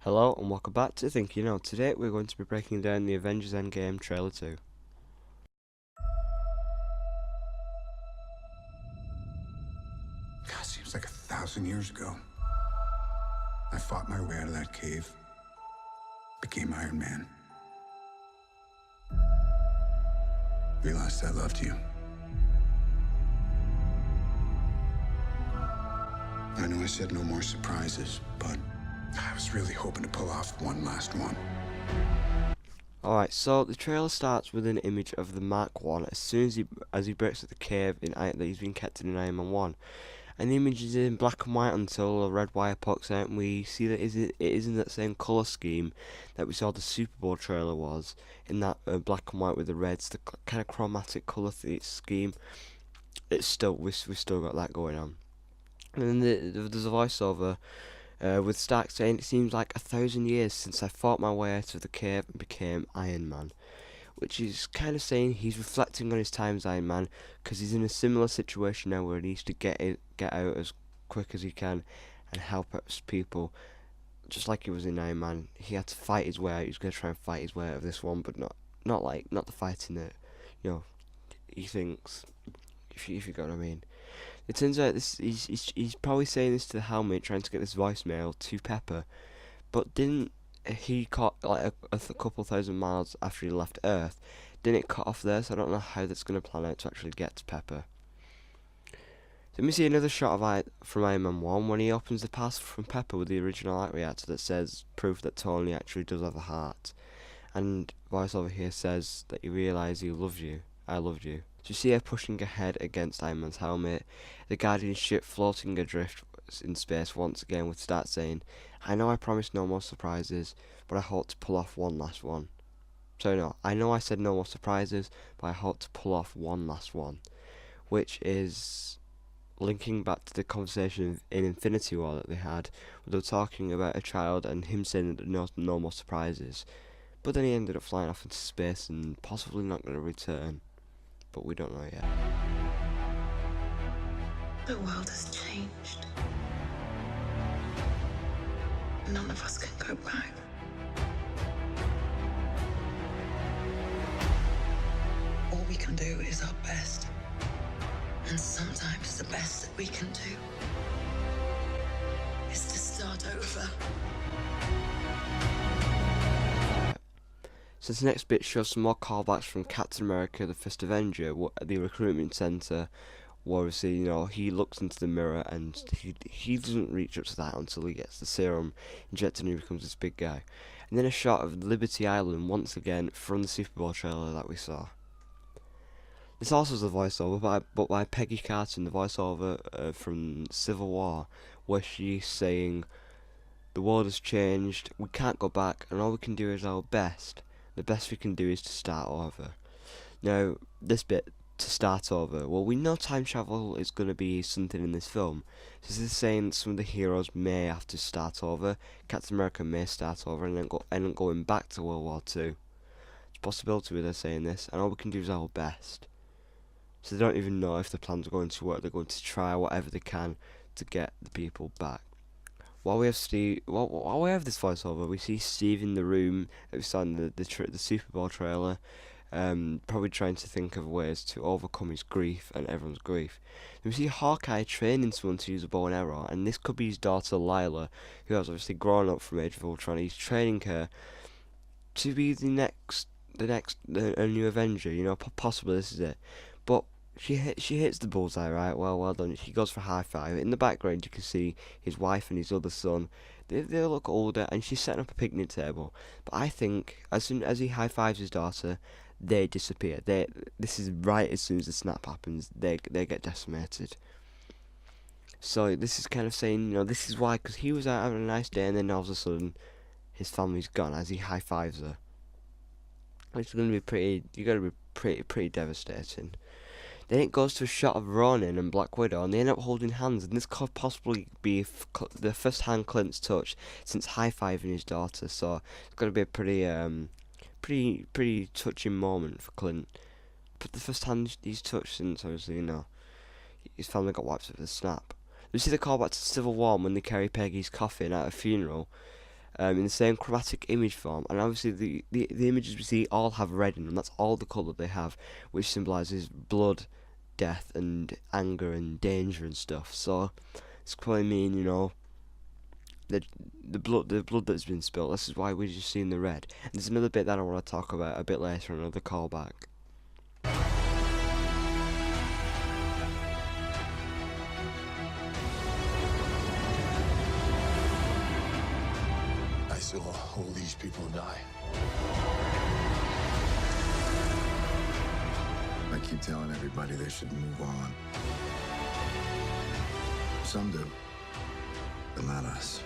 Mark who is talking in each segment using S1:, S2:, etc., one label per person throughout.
S1: Hello and welcome back to ThinkYaKnow. Today we're going to be breaking down the Avengers Endgame trailer 2.
S2: God, seems like 1,000 years ago. I fought my way out of that cave, became Iron Man. Realized I loved you. I know I said no more surprises, but I was really hoping to pull off one last one.
S1: Alright, so the trailer starts with an image of the Mark 1 as soon as he breaks at the cave that he's been kept in Iron Man 1. And the image is in black and white until a red wire pokes out and we see that it is in that same colour scheme that we saw the Super Bowl trailer was, in that black and white with the reds, the kind of chromatic colour scheme. We've still got that going on. And then there's a voiceover with Stark saying, "It seems like 1,000 years since I fought my way out of the cave and became Iron Man," which is kind of saying he's reflecting on his time as Iron Man because he's in a similar situation now where he needs to get out as quick as he can and help out people. Just like he was in Iron Man, he had to fight his way out. He's going to try and fight his way out of this one, but not the fighting that he thinks. If you got what I mean. It turns out he's probably saying this to the helmet, trying to get this voicemail to Pepper, but didn't he cut like a couple thousand miles after he left Earth? Didn't it cut off there? So I don't know how that's going to plan out to actually get to Pepper. Then we see another shot of from Iron Man 1 when he opens the parcel from Pepper with the original light reactor that says proof that Tony actually does have a heart. And voiceover here says that he realised he loves you. I loved you. So you see her pushing ahead against Iron Man's helmet, the Guardian ship floating adrift in space once again with Stark saying, "I know I promised no more surprises, but I hope to pull off one last one." So no, I know I said no more surprises, but I hope to pull off one last one. Which is linking back to the conversation in Infinity War that they had, where they were talking about a child and him saying that no more surprises. But then he ended up flying off into space and possibly not going to return. But we don't know yet.
S3: The world has changed. None of us can go back. All we can do is our best. And sometimes the best that we can do is to start over.
S1: So this next bit shows some more callbacks from Captain America, the First Avenger, at the recruitment centre, where obviously, he looks into the mirror and he doesn't reach up to that until he gets the serum injected and he becomes this big guy. And then a shot of Liberty Island once again from the Super Bowl trailer that we saw. This also is a voiceover by Peggy Carter, the voiceover from Civil War, where she's saying, "The world has changed, we can't go back, and all we can do is our best. The best we can do is to start over." Now, this bit, to start over, well, we know time travel is going to be something in this film. So this is saying some of the heroes may have to start over. Captain America may start over and then end up going back to World War II. It's a possibility with her saying this, and all we can do is our best. So they don't even know if the plans are going to work. They're going to try whatever they can to get the people back. While we have while we have this voiceover, we see Steve in the room that we saw in the Super Bowl trailer, probably trying to think of ways to overcome his grief and everyone's grief. Then we see Hawkeye training someone to use a bow and arrow, and this could be his daughter Lila, who has obviously grown up from Age of Ultron. He's training her to be a new Avenger. Possibly this is it, but she hits the bullseye, right. Well done. She goes for a high five. In the background, you can see his wife and his other son. They look older, and she's setting up a picnic table. But I think as soon as he high fives his daughter, they disappear. This is right as soon as the snap happens. They get decimated. So this is kind of saying, this is why, because he was out having a nice day, and then all of a sudden, his family's gone as he high fives her. Which is going to be pretty devastating. Then it goes to a shot of Ronin and Black Widow, and they end up holding hands, and this could possibly be the first hand Clint's touched since high-fiving his daughter, so it's going to be a pretty touching moment for Clint. But the first hand he's touched since, obviously, his family got wiped with a snap. We see the callback to Civil War when they carry Peggy's coffin at a funeral, in the same chromatic image form, and obviously the images we see all have red in them. That's all the colour they have, which symbolises blood, death, and anger and danger and stuff. So it's probably mean, the blood that's been spilled. This is why we're just seeing the red. And there's another bit that I want to talk about a bit later, another callback.
S2: I saw all these people die. I keep telling everybody they should move on. Some do, but not us.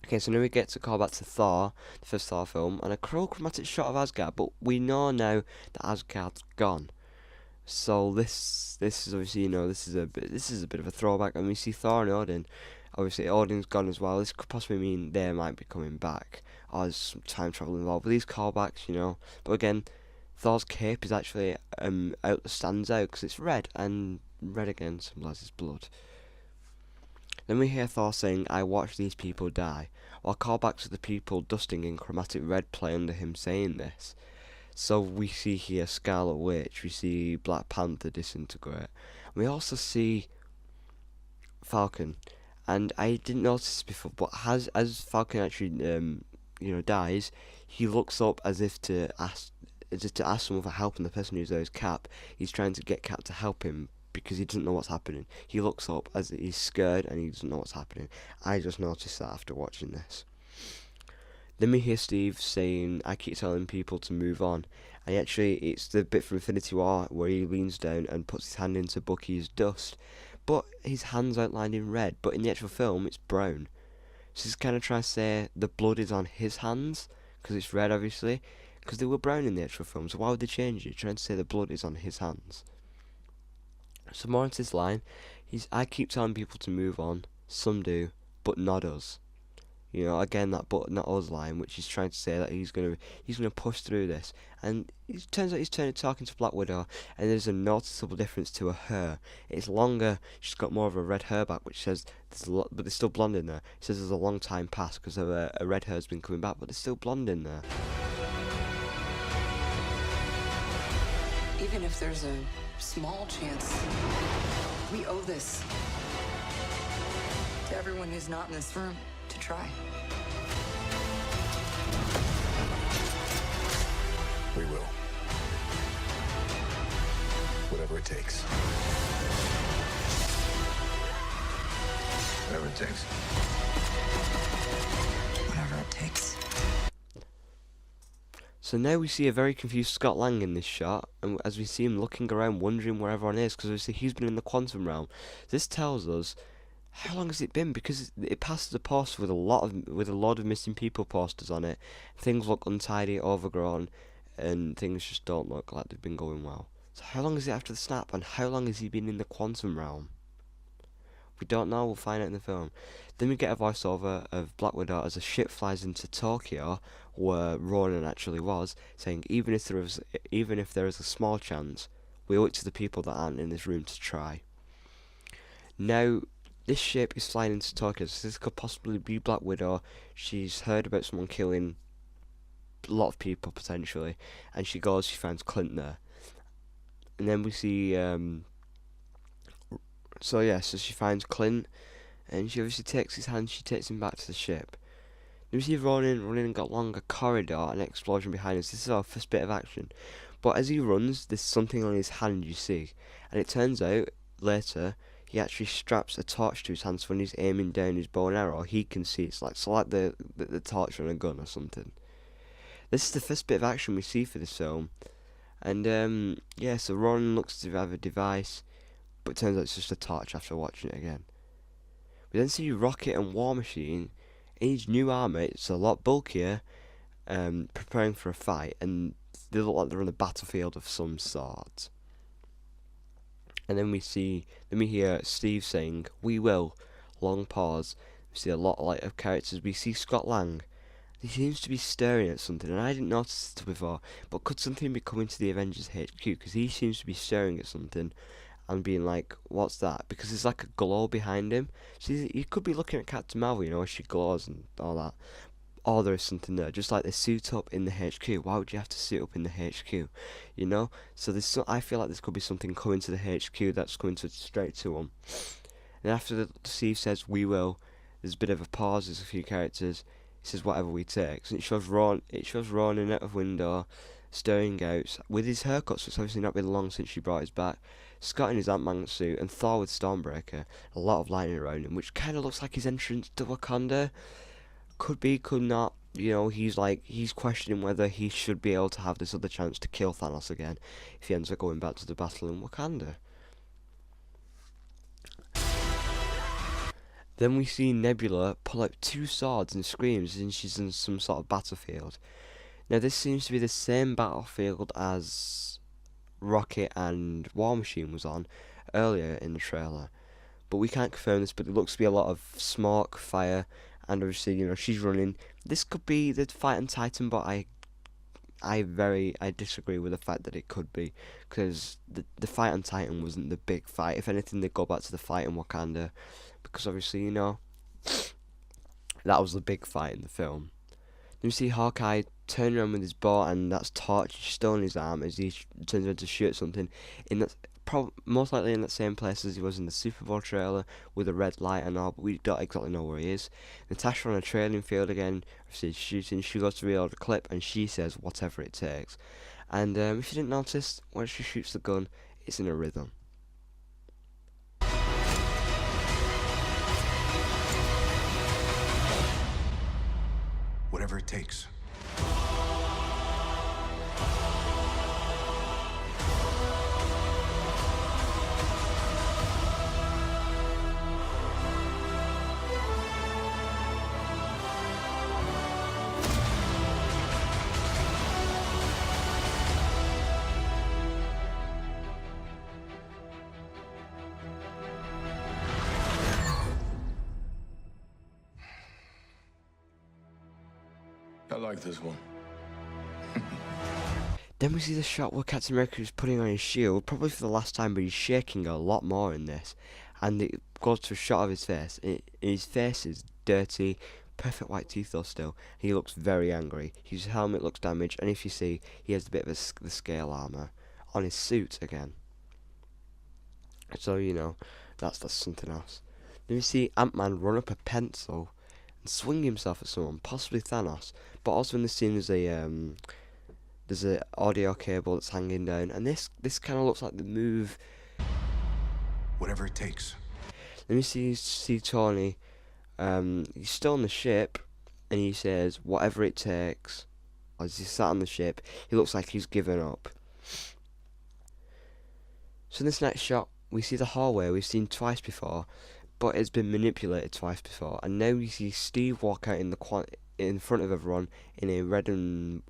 S1: Okay, so now we get to call back to Thor, the first Thor film, and a cruel chromatic shot of Asgard, but we know now that Asgard's gone. So this is obviously, this is a bit of a throwback, and we see Thor and Odin. Obviously Odin's gone as well. This could possibly mean they might be coming back, or there's some time travel involved with these callbacks, But again, Thor's cape is actually stands out because it's red, and red again symbolises blood. Then we hear Thor saying, "I watched these people die," while callbacks to the people dusting in chromatic red play under him saying this. So we see here Scarlet Witch, we see Black Panther disintegrate. We also see Falcon, and I didn't notice this before, but as Falcon actually dies, he looks up as if to ask someone for help, and the person who's there is Cap. He's trying to get Cap to help him because he doesn't know what's happening. He looks up as he's scared and he doesn't know what's happening. I just noticed that after watching this. Then we hear Steve saying, "I keep telling people to move on." And actually, it's the bit from Infinity War where he leans down and puts his hand into Bucky's dust. But his hand's outlined in red, but in the actual film, it's brown. So he's kind of trying to say the blood is on his hands, because it's red, obviously, because they were brown in the actual film. So why would they change it? Trying to say the blood is on his hands. So more into this line, "I keep telling people to move on, some do, but not us." Again, that "but not us" line, which is trying to say that he's gonna push through this. And it turns out he's talking to Black Widow, and there's a noticeable difference to her. It's longer, she's got more of a red hair back, which says but there's still blonde in there. It says there's a long time past because her red hair's been coming back, but there's still blonde in there.
S3: Even if there's a small chance, we owe this to everyone who's not in this room to try.
S2: We will. Whatever it takes. Whatever it takes.
S3: Whatever it takes.
S1: So now we see a very confused Scott Lang in this shot, and as we see him looking around wondering where everyone is, because obviously he's been in the quantum realm. This tells us how long has it been, because it passes a poster with a lot of missing people posters on it. Things look untidy, overgrown, and things just don't look like they've been going well. So how long is it after the snap, and how long has he been in the quantum realm? We don't know, we'll find out in the film. Then we get a voiceover of Black Widow as a ship flies into Tokyo, where Ronan actually was, saying even if there is a small chance, we owe it to the people that aren't in this room to try. Now, this ship is flying into Tokyo, so this could possibly be Black Widow. She's heard about someone killing a lot of people, potentially, and she finds Clint there. And then we see, so she finds Clint, and she obviously takes his hand, she takes him back to the ship. Then we see Ronan running along a corridor, an explosion behind us. This is our first bit of action. But as he runs, there's something on his hand, you see. And it turns out, later, he actually straps a torch to his hand, so when he's aiming down his bow and arrow, he can see. It's like the torch on a gun or something. This is the first bit of action we see for this film. And, so Ronan looks to have a device, but it turns out it's just a torch after watching it again. We then see Rocket and War Machine in his new armour. It's a lot bulkier, preparing for a fight, and they look like they're on a battlefield of some sort. And then we hear Steve saying, "We will." Long pause. We see a lot of characters. We see Scott Lang. He seems to be staring at something, and I didn't notice this before, but could something be coming to the Avengers HQ? Because he seems to be staring at something and being like, "What's that?" Because there's like a glow behind him. So he could be looking at Captain Marvel, as she glows and all that. or there is something there. Just like they suit up in the HQ. Why would you have to suit up in the HQ? You know? So I feel like this could be something coming to the HQ that's coming straight to them. And after Steve says we will, there's a bit of a pause. There's a few characters. He says whatever we take. And it shows Ron. It shows Ron in out of window, staring out with his haircut. So it's obviously not been long since she brought his back. Scott in his Ant-Man suit and Thor with Stormbreaker. A lot of lightning around him, which kind of looks like his entrance to Wakanda. Could be, could not. You know, he's questioning whether he should be able to have this other chance to kill Thanos again if he ends up going back to the battle in Wakanda. Then we see Nebula pull out 2 swords and screams as she's in some sort of battlefield. Now this seems to be the same battlefield as Rocket and War Machine was on earlier in the trailer. But we can't confirm this, but it looks to be a lot of smoke, fire, and obviously, you know, she's running. This could be the fight on Titan, but I disagree with the fact that it could be, because the fight on Titan wasn't the big fight. If anything, they go back to the fight in Wakanda, because obviously, you know, that was the big fight in the film. Then we see Hawkeye turn around with his bow, and that's torch still in his arm as he turns around to shoot something in that, most likely in that same place as he was in the Super Bowl trailer with a red light and all, but we don't exactly know where he is. Natasha on a trailing field again, obviously shooting. She goes to reload the clip and she says whatever it takes. And if you didn't notice, when she shoots the gun, it's in a rhythm.
S2: Whatever it takes.
S4: I like this one.
S1: Then we see the shot where Captain America is putting on his shield, probably for the last time, but he's shaking a lot more in this. And it goes to a shot of his face. His face is dirty, perfect white teeth though still. He looks very angry. His helmet looks damaged, and if you see, he has a bit of the scale armor on his suit again. So, you know, that's something else. Then we see Ant-Man run up a pencil and swing himself at someone, possibly Thanos. But also in the scene there's a audio cable that's hanging down, and this kind of looks like the move.
S2: Whatever it takes.
S1: Then we see Tony. He's still on the ship, and he says whatever it takes. As he sat on the ship, he looks like he's given up. So in this next shot, we see the hallway we've seen twice before, but it's been manipulated twice before, and now we see Steve walk out in front of everyone in a red and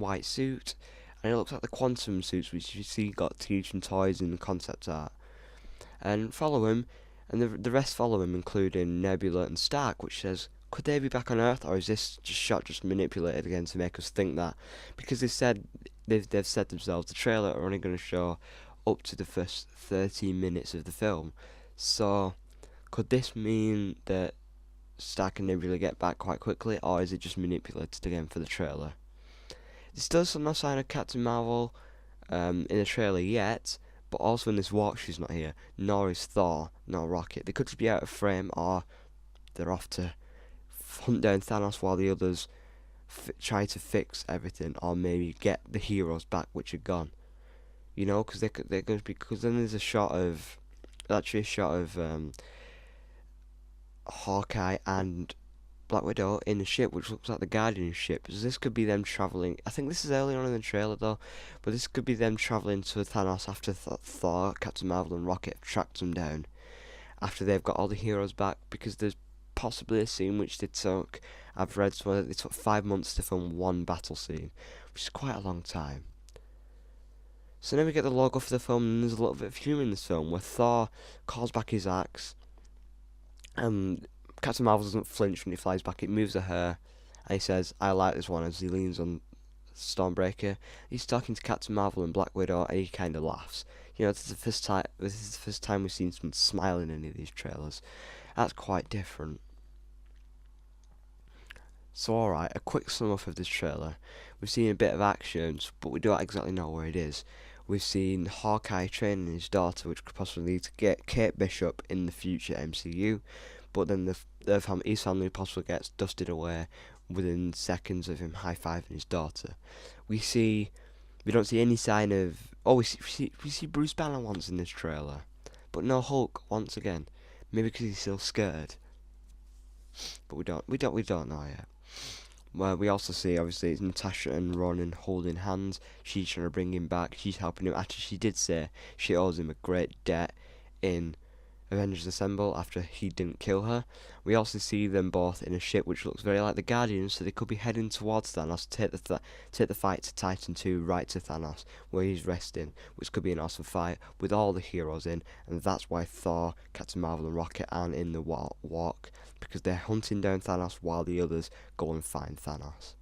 S1: white suit, and it looks like the quantum suits which you see got Teach and Toys and concept art, and follow him, and the rest follow him, including Nebula and Stark, which says, could they be back on Earth, or is this just manipulated again to make us think that? Because they've said themselves the trailer are only going to show up to the first 13 minutes of the film, so could this mean that Stark and Nebula get back quite quickly, or is it just manipulated again for the trailer? There's still no sign of Captain Marvel in the trailer yet, but also in this walk she's not here, nor is Thor, nor Rocket. They could just be out of frame, or they're off to hunt down Thanos while the others try to fix everything, or maybe get the heroes back which are gone. You know, because they're going to be, because then there's a shot of Hawkeye and Black Widow in the ship, which looks like the Guardian ship. So this could be them travelling. I think this is early on in the trailer though, but this could be them travelling to Thanos after Thor, Captain Marvel, and Rocket have tracked them down after they've got all the heroes back. Because there's possibly a scene which they took. I've read somewhere that they took 5 months to film one battle scene, which is quite a long time. So then we get the logo for the film, and there's a little bit of humour in this film where Thor calls back his axe, and Captain Marvel doesn't flinch when he flies back. It moves her, and he says, "I like this one," as he leans on Stormbreaker. He's talking to Captain Marvel and Black Widow, and he kind of laughs. You know, this is the first time we've seen someone smile in any of these trailers. That's quite different. So alright, a quick sum up of this trailer. We've seen a bit of action, but we don't exactly know where it is. We've seen Hawkeye training his daughter, which could possibly lead to get Kate Bishop in the future MCU, but then his family possibly gets dusted away within seconds of him high-fiving his daughter. We don't see any sign of... Oh, we see Bruce Banner once in this trailer, but no Hulk once again. Maybe because he's still scared. But we don't know yet. Well, we also see, obviously, it's Natasha and Ronan holding hands. She's trying to bring him back. She's helping him. Actually, she did say she owes him a great debt in Avengers Assemble after he didn't kill her. We also see them both in a ship which looks very like the Guardians, so they could be heading towards Thanos to take the fight to Titan 2 right to Thanos, where he's resting, which could be an awesome fight with all the heroes in, and that's why Thor, Captain Marvel and Rocket aren't in the walk, because they're hunting down Thanos while the others go and find Thanos.